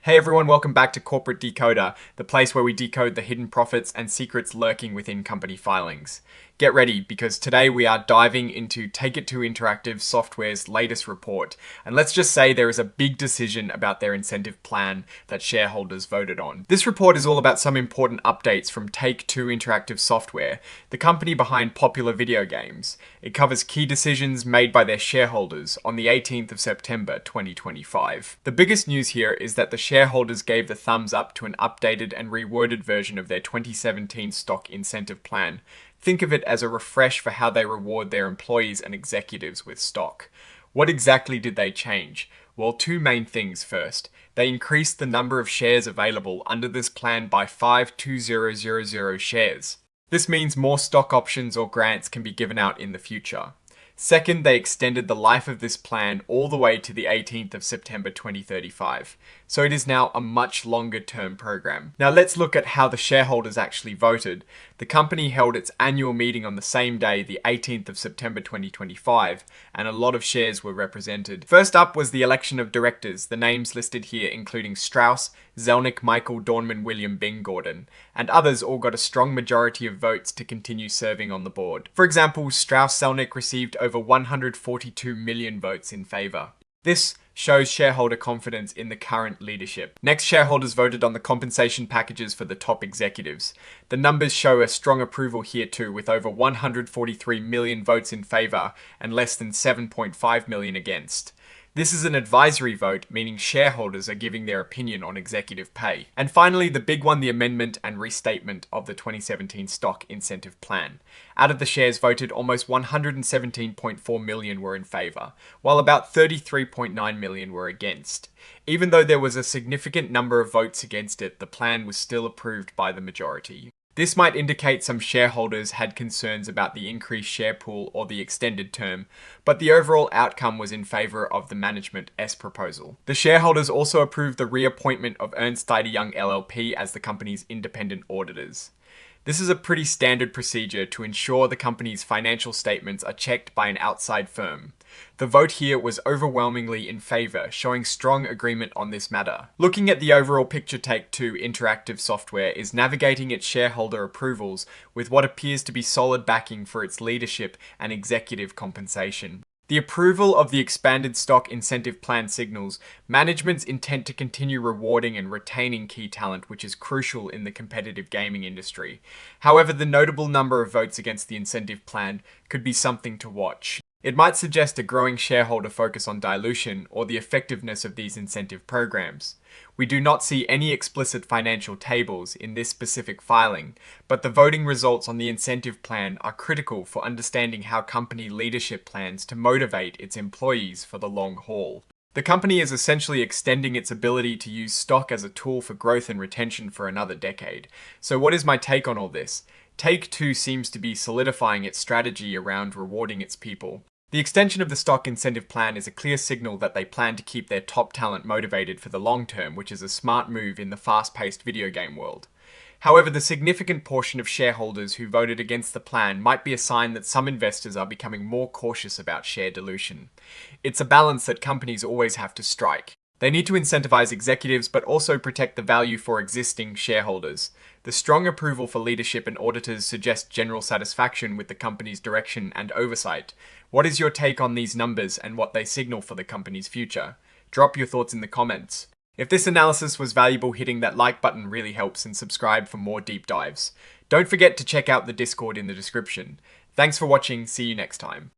Hey everyone, welcome back to Corporate Decoder, the place where we decode the hidden profits and secrets lurking within company filings. Get ready, because today we are diving into Take It Two Interactive Software's latest report, and let's just say there is a big decision about their incentive plan that shareholders voted on. This report is all about some important updates from Take Two Interactive Software, the company behind popular video games. It covers key decisions made by their shareholders on the 18th of September 2025. The biggest news here is that the shareholders gave the thumbs up to an updated and reworded version of their 2017 stock incentive plan. Think of it as a refresh for how they reward their employees and executives with stock. What exactly did they change? Well, two main things first. They increased the number of shares available under this plan by 5,2,000 shares. This means more stock options or grants can be given out in the future. Second, they extended the life of this plan all the way to the 18th of September 2035. So it is now a much longer term program. Now let's look at how the shareholders actually voted. The company held its annual meeting on the same day, the 18th of September 2025, and a lot of shares were represented. First up was the election of directors, the names listed here including Strauss, Zelnick, Michael, Dornman, William, Bing, Gordon, and others all got a strong majority of votes to continue serving on the board. For example, Strauss-Zelnick received over 142 million votes in favour. This shows shareholder confidence in the current leadership. Next, shareholders voted on the compensation packages for the top executives. The numbers show a strong approval here too, with over 143 million votes in favour and less than 7.5 million against. This is an advisory vote, meaning shareholders are giving their opinion on executive pay. And finally, the big one, the amendment and restatement of the 2017 stock incentive plan. Out of the shares voted, almost 117.4 million were in favour, while about 33.9 million were against. Even though there was a significant number of votes against it, the plan was still approved by the majority. This might indicate some shareholders had concerns about the increased share pool or the extended term, but the overall outcome was in favour of the Management S proposal. The shareholders also approved the reappointment of Ernst & Young LLP as the company's independent auditors. This is a pretty standard procedure to ensure the company's financial statements are checked by an outside firm. The vote here was overwhelmingly in favour, showing strong agreement on this matter. Looking at the overall picture, Take Two Interactive Software is navigating its shareholder approvals with what appears to be solid backing for its leadership and executive compensation. The approval of the expanded stock incentive plan signals management's intent to continue rewarding and retaining key talent, which is crucial in the competitive gaming industry. However, the notable number of votes against the incentive plan could be something to watch. It might suggest a growing shareholder focus on dilution or the effectiveness of these incentive programs. We do not see any explicit financial tables in this specific filing, but the voting results on the incentive plan are critical for understanding how company leadership plans to motivate its employees for the long haul. The company is essentially extending its ability to use stock as a tool for growth and retention for another decade. So what is my take on all this? Take Two seems to be solidifying its strategy around rewarding its people. The extension of the stock incentive plan is a clear signal that they plan to keep their top talent motivated for the long term, which is a smart move in the fast-paced video game world. However, the significant portion of shareholders who voted against the plan might be a sign that some investors are becoming more cautious about share dilution. It's a balance that companies always have to strike. They need to incentivize executives, but also protect the value for existing shareholders. The strong approval for leadership and auditors suggests general satisfaction with the company's direction and oversight. What is your take on these numbers and what they signal for the company's future? Drop your thoughts in the comments. If this analysis was valuable, hitting that like button really helps, and subscribe for more deep dives. Don't forget to check out the Discord in the description. Thanks for watching, see you next time.